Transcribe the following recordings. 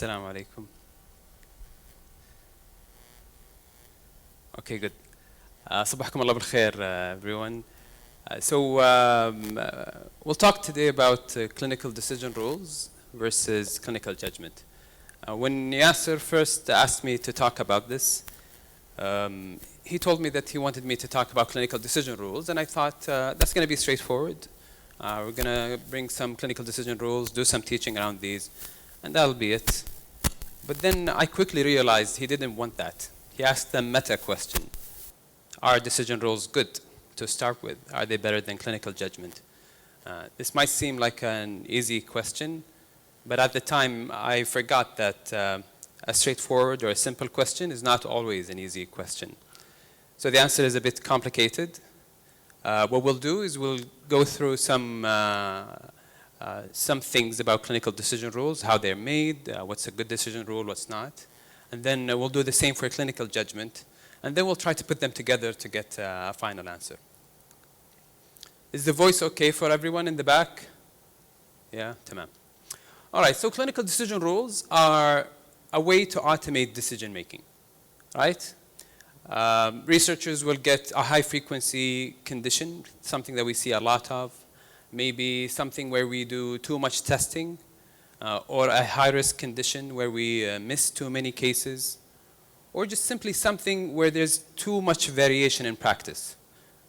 Assalamu alaikum. Okay, good. صباحكم الله بالخير, everyone. We'll talk today about clinical decision rules versus clinical judgment. When Yasser first asked me to talk about this, he told me that he wanted me to talk about clinical decision rules, and I thought that's going to be straightforward. We're going to bring some clinical decision rules, do some teaching around these, and that'll be it. But then I quickly realized he didn't want that. He asked the meta question. Are decision rules good to start with? Are they better than clinical judgment? This might seem like an easy question, but at the time I forgot that a straightforward or a simple question is not always an easy question. So the answer is a bit complicated. What we'll do is we'll go through some things about clinical decision rules, how they're made, what's a good decision rule, what's not. And then we'll do the same for clinical judgment. And then we'll try to put them together to get a final answer. Is the voice okay for everyone in the back? Yeah, tamam. All right, so clinical decision rules are a way to automate decision making, right? Researchers will get a high frequency condition, something that we see a lot of, maybe something where we do too much testing, or a high risk condition where we miss too many cases, or just simply something where there's too much variation in practice.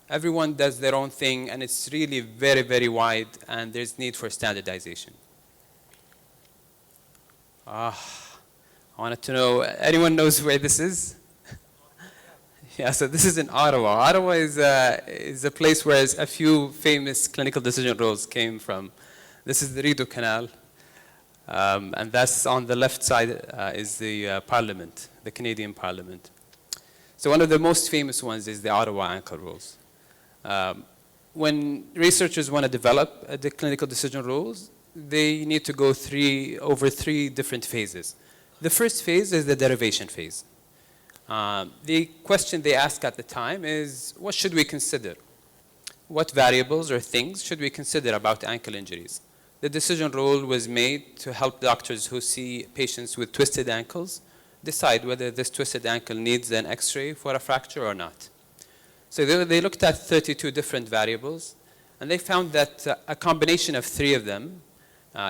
Everyone does their own thing, and it's really very, very wide, and there's need for standardization. I wanted to know, anyone knows where this is? Yeah, so this is in Ottawa. Ottawa is a place where a few famous clinical decision rules came from. This is the Rideau Canal, and that's on the left side is the Parliament, the Canadian Parliament. So one of the most famous ones is the Ottawa ankle rules. When researchers want to develop the clinical decision rules, they need to go over three different phases. The first phase is the derivation phase. The question they ask at the time is, what should we consider? What variables or things should we consider about ankle injuries? The decision rule was made to help doctors who see patients with twisted ankles decide whether this twisted ankle needs an X-ray for a fracture or not. So they looked at 32 different variables, and they found that a combination of three of them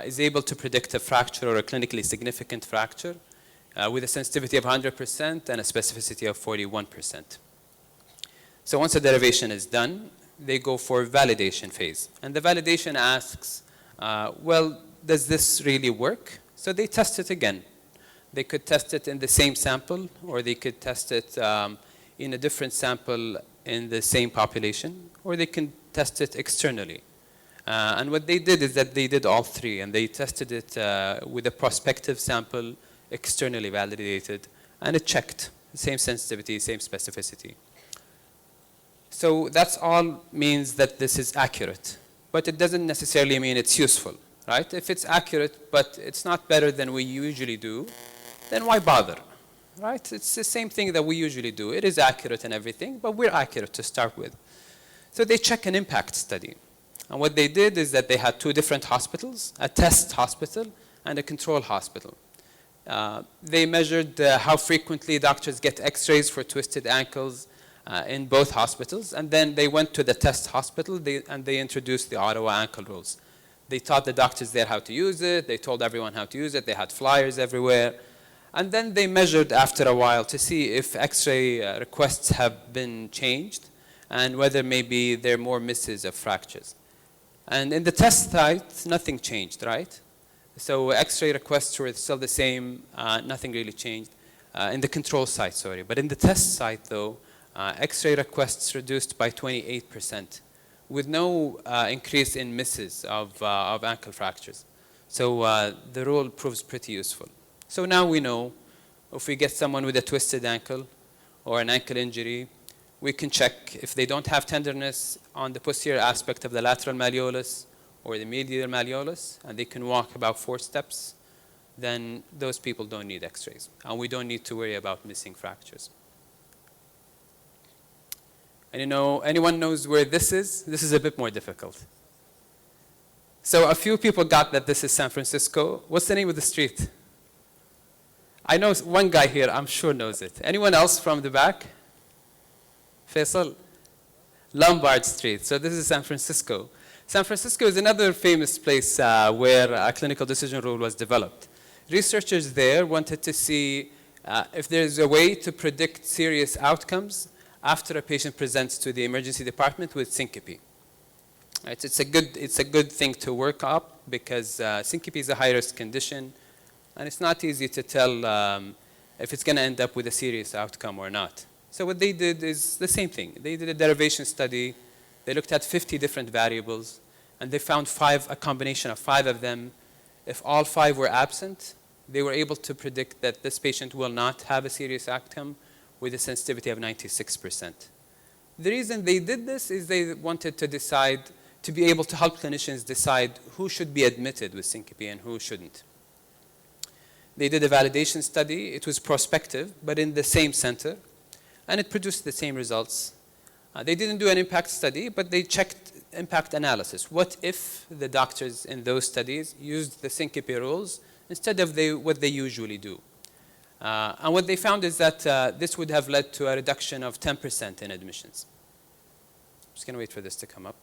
is able to predict a fracture or a clinically significant fracture with a sensitivity of 100% and a specificity of 41%. So once the derivation is done, they go for validation phase. And the validation asks, well, does this really work? So they test it again. They could test it in the same sample, or they could test it in a different sample in the same population, or they can test it externally. And what they did is that they did all three, and they tested it with a prospective sample, externally validated, and it checked. Same sensitivity, same specificity. So that's all means that this is accurate, but it doesn't necessarily mean it's useful, right? If it's accurate, but it's not better than we usually do, then why bother, right? It's the same thing that we usually do. It is accurate and everything, but we're accurate to start with. So they check an impact study. And what they did is that they had two different hospitals, a test hospital and a control hospital. They measured how frequently doctors get X-rays for twisted ankles in both hospitals, and then they went to the test hospital and they introduced the Ottawa ankle rules. They taught the doctors there how to use it, they told everyone how to use it, they had flyers everywhere, and then they measured after a while to see if X-ray requests have been changed and whether maybe there are more misses of fractures. And in the test site, nothing changed, right? So X-ray requests were still the same, nothing really changed. In the control site, sorry. But in the test site, though, X-ray requests reduced by 28%, with no increase in misses of ankle fractures. So the rule proves pretty useful. So now we know if we get someone with a twisted ankle or an ankle injury, we can check if they don't have tenderness on the posterior aspect of the lateral malleolus or the medial malleolus, and they can walk about 4 steps, then those people don't need X-rays, and we don't need to worry about missing fractures. And you know, anyone knows where this is? This is a bit more difficult. So a few people got that this is San Francisco. What's the name of the street? I know one guy here, I'm sure knows it. Anyone else from the back? Faisal? Lombard Street. So this is San Francisco. San Francisco is another famous place where a clinical decision rule was developed. Researchers there wanted to see if there's a way to predict serious outcomes after a patient presents to the emergency department with syncope. Right, it's a good thing to work up because syncope is a high-risk condition, and it's not easy to tell if it's going to end up with a serious outcome or not. So what they did is the same thing. They did a derivation study. They looked at 50 different variables, and they found a combination of 5 of them. If all 5 were absent, they were able to predict that this patient will not have a serious outcome with a sensitivity of 96%. The reason they did this is they wanted to decide, to be able to help clinicians decide who should be admitted with syncope and who shouldn't. They did a validation study. It was prospective, but in the same center, and it produced the same results. They didn't do an impact study, but they checked impact analysis. What if the doctors in those studies used the syncope rules instead of what they usually do? And what they found is that this would have led to a reduction of 10% in admissions. I'm just going to wait for this to come up.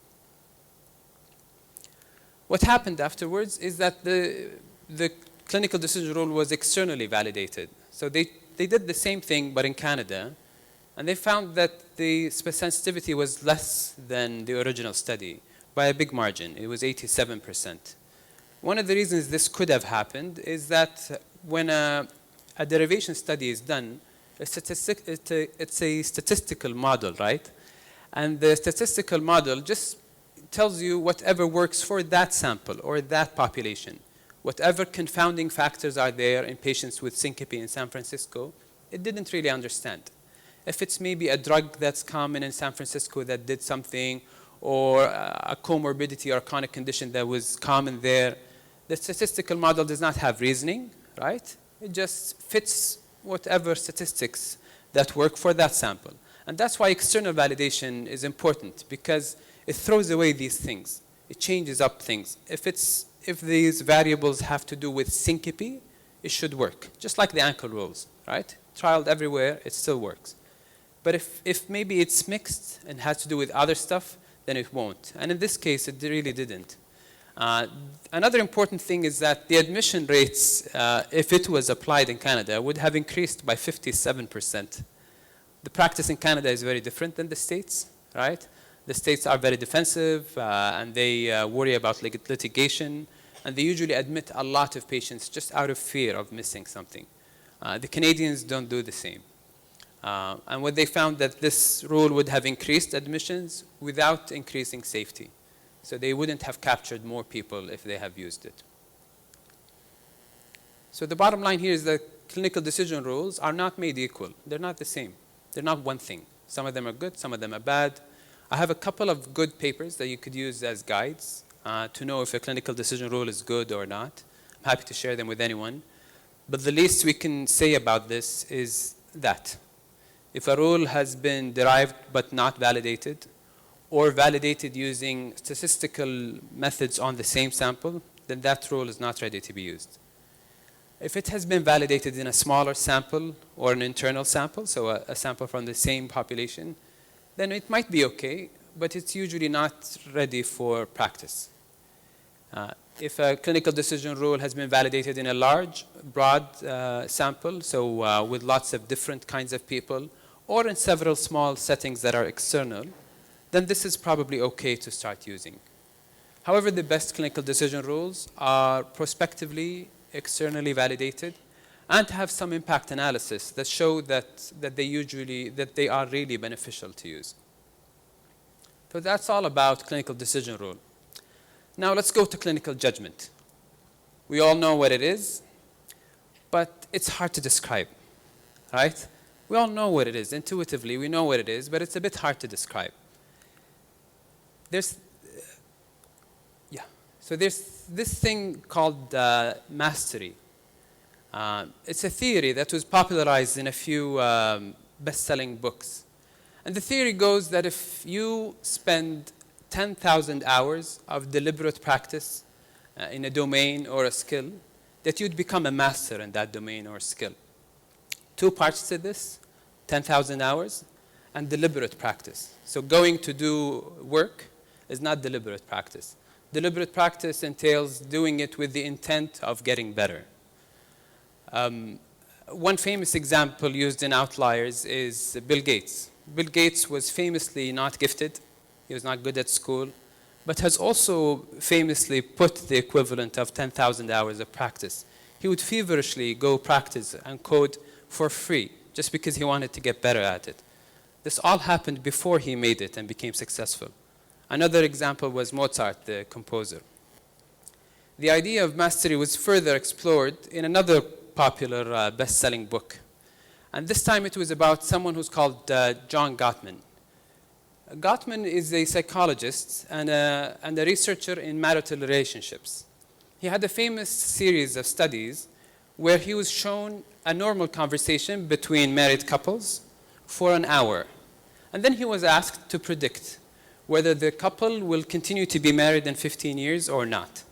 What happened afterwards is that the clinical decision rule was externally validated. So they did the same thing, but in Canada, and they found that the sensitivity was less than the original study by a big margin. It was 87%. One of the reasons this could have happened is that when a derivation study is done, it's a statistical model, right? And the statistical model just tells you whatever works for that sample or that population. Whatever confounding factors are there in patients with syncope in San Francisco, it didn't really understand. If it's maybe a drug that's common in San Francisco that did something, or a comorbidity or chronic condition that was common there, the statistical model does not have reasoning, right? It just fits whatever statistics that work for that sample. And that's why external validation is important, because it throws away these things. It changes up things. If these variables have to do with syncope, it should work, just like the ankle rules, right? Trialed everywhere, it still works. But if maybe it's mixed and has to do with other stuff, then it won't. And in this case, it really didn't. Another important thing is that the admission rates, if it was applied in Canada, would have increased by 57%. The practice in Canada is very different than the States, right? The States are very defensive, and they worry about litigation, and they usually admit a lot of patients just out of fear of missing something. The Canadians don't do the same. And what they found that this rule would have increased admissions without increasing safety. So they wouldn't have captured more people if they have used it. So the bottom line here is that clinical decision rules are not made equal. They're not the same. They're not one thing. Some of them are good, some of them are bad. I have a couple of good papers that you could use as guides to know if a clinical decision rule is good or not. I'm happy to share them with anyone. But the least we can say about this is that if a rule has been derived but not validated, or validated using statistical methods on the same sample, then that rule is not ready to be used. If it has been validated in a smaller sample or an internal sample, so a sample from the same population, then it might be okay, but it's usually not ready for practice. If a clinical decision rule has been validated in a large, broad sample, so with lots of different kinds of people, or in several small settings that are external, then this is probably okay to start using. However, the best clinical decision rules are prospectively, externally validated, and have some impact analysis that show that they are really beneficial to use. So that's all about clinical decision rule. Now let's go to clinical judgment. We all know what it is, but it's hard to describe, right? We all know what it is. Intuitively, we know what it is, but it's a bit hard to describe. There's this thing called mastery. It's a theory that was popularized in a few best-selling books. And the theory goes that if you spend 10,000 hours of deliberate practice in a domain or a skill, that you'd become a master in that domain or skill. Two parts to this, 10,000 hours, and deliberate practice. So going to do work is not deliberate practice. Deliberate practice entails doing it with the intent of getting better. One famous example used in Outliers is Bill Gates. Bill Gates was famously not gifted. He was not good at school, but has also famously put the equivalent of 10,000 hours of practice. He would feverishly go practice and code for free just because he wanted to get better at it. This all happened before he made it and became successful. Another example was Mozart, the composer. The idea of mastery was further explored in another popular best-selling book. And this time it was about someone who's called John Gottman. Gottman is a psychologist and a researcher in marital relationships. He had a famous series of studies where he was shown a normal conversation between married couples for an hour. And then he was asked to predict whether the couple will continue to be married in 15 years or not.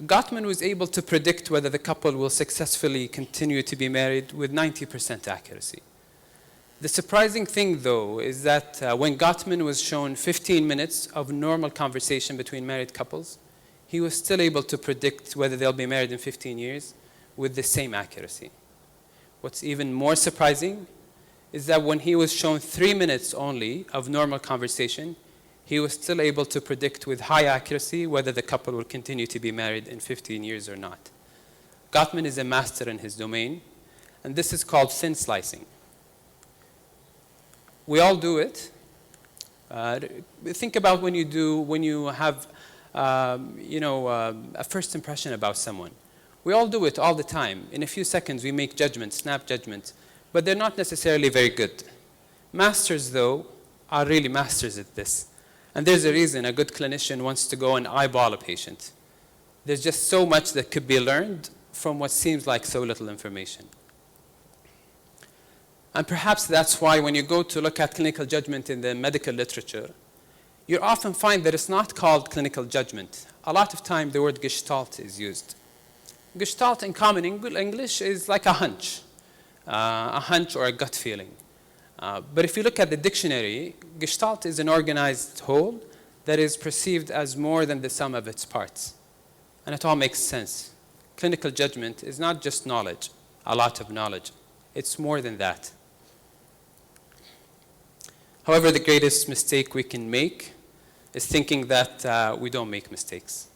Gottman was able to predict whether the couple will successfully continue to be married with 90% accuracy. The surprising thing, though, is that when Gottman was shown 15 minutes of normal conversation between married couples, he was still able to predict whether they'll be married in 15 years with the same accuracy. What's even more surprising is that when he was shown 3 minutes only of normal conversation, he was still able to predict with high accuracy whether the couple will continue to be married in 15 years or not. Gottman is a master in his domain, and this is called thin slicing. We all do it. Think about when you have a first impression about someone. We all do it all the time. In a few seconds, we make judgments, snap judgments, but they're not necessarily very good. Masters, though, are really masters at this. And there's a reason a good clinician wants to go and eyeball a patient. There's just so much that could be learned from what seems like so little information. And perhaps that's why when you go to look at clinical judgment in the medical literature, you often find that it's not called clinical judgment. A lot of time the word Gestalt is used. Gestalt in common English is like a hunch or a gut feeling. But if you look at the dictionary, Gestalt is an organized whole that is perceived as more than the sum of its parts. And it all makes sense. Clinical judgment is not just knowledge, a lot of knowledge. It's more than that. However, the greatest mistake we can make is thinking that we don't make mistakes.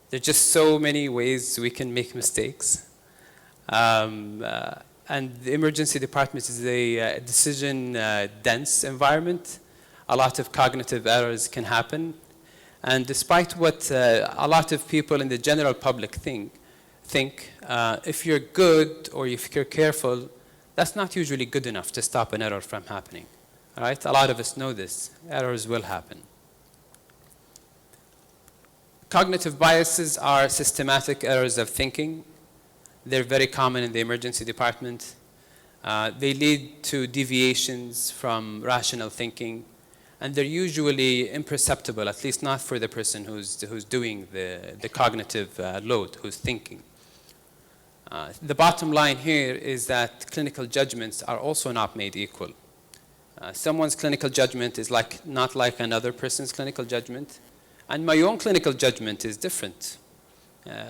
There are just so many ways we can make mistakes. And the emergency department is a decision-dense environment. A lot of cognitive errors can happen. And despite what a lot of people in the general public think, if you're good or if you're careful, that's not usually good enough to stop an error from happening. All right? A lot of us know this. Errors will happen. Cognitive biases are systematic errors of thinking. They're very common in the emergency department. They lead to deviations from rational thinking, and they're usually imperceptible, at least not for the person who's doing the cognitive load, who's thinking. The bottom line here is that clinical judgments are also not made equal. Someone's clinical judgment is not like another person's clinical judgment, and my own clinical judgment is different.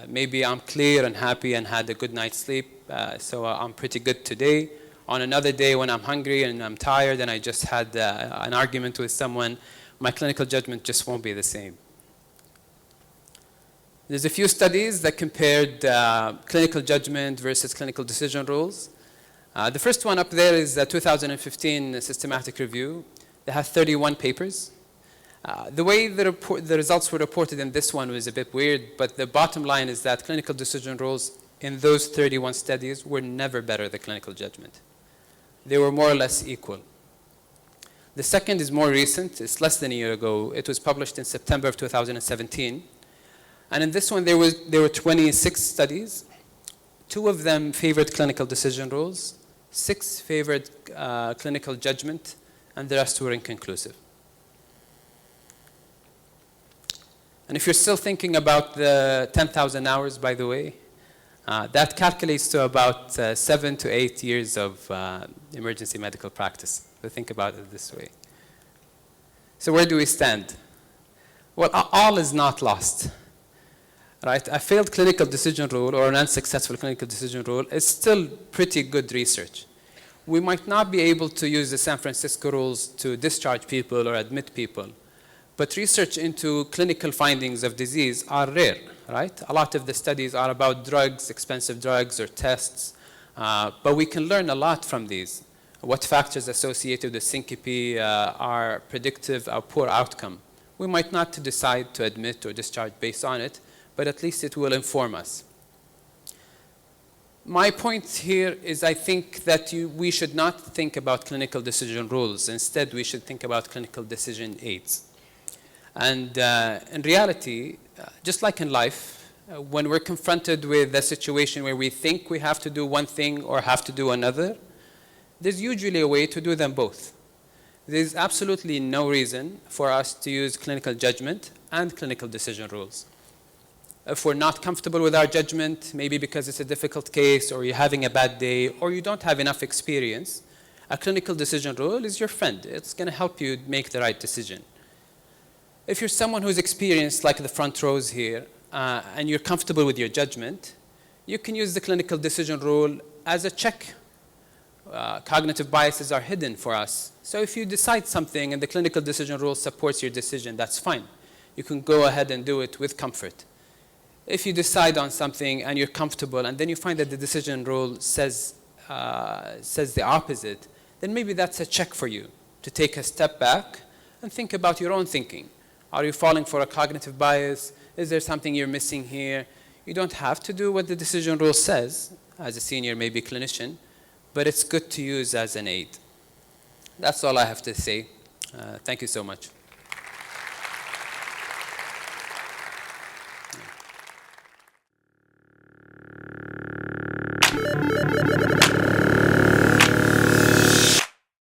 Maybe I'm clear and happy and had a good night's sleep, so I'm pretty good today. On another day when I'm hungry and I'm tired and I just had an argument with someone, my clinical judgment just won't be the same. There's a few studies that compared clinical judgment versus clinical decision rules. The first one up there is a 2015 systematic review. They had 31 papers. The way the results were reported in this one was a bit weird, but the bottom line is that clinical decision rules in those 31 studies were never better than clinical judgment. They were more or less equal. The second is more recent. It's less than a year ago. It was published in September of 2017. And in this one, there were 26 studies. 2 of them favored clinical decision rules. 6 favored clinical judgment, and the rest were inconclusive. And if you're still thinking about the 10,000 hours, by the way, That calculates to about 7 to 8 years of emergency medical practice. So think about it this way. So where do we stand? Well, all is not lost. Right? A failed clinical decision rule or an unsuccessful clinical decision rule is still pretty good research. We might not be able to use the San Francisco rules to discharge people or admit people, but research into clinical findings of disease are rare, right? A lot of the studies are about drugs, expensive drugs or tests, but we can learn a lot from these. What factors associated with syncope are predictive of poor outcome. We might not decide to admit or discharge based on it, but at least it will inform us. My point here is I think that we should not think about clinical decision rules. Instead, we should think about clinical decision aids. And in reality, just like in life, when we're confronted with a situation where we think we have to do one thing or have to do another, there's usually a way to do them both. There's absolutely no reason for us to use clinical judgment and clinical decision rules. If we're not comfortable with our judgment, maybe because it's a difficult case or you're having a bad day or you don't have enough experience, a clinical decision rule is your friend. It's going to help you make the right decision. If you're someone who's experienced, like the front rows here, and you're comfortable with your judgment, you can use the clinical decision rule as a check. Cognitive biases are hidden for us. So if you decide something and the clinical decision rule supports your decision, that's fine. You can go ahead and do it with comfort. If you decide on something and you're comfortable and then you find that the decision rule says the opposite, then maybe that's a check for you to take a step back and think about your own thinking. Are you falling for a cognitive bias? Is there something you're missing here? You don't have to do what the decision rule says as a senior, maybe clinician, but it's good to use as an aid. That's all I have to say. Thank you so much.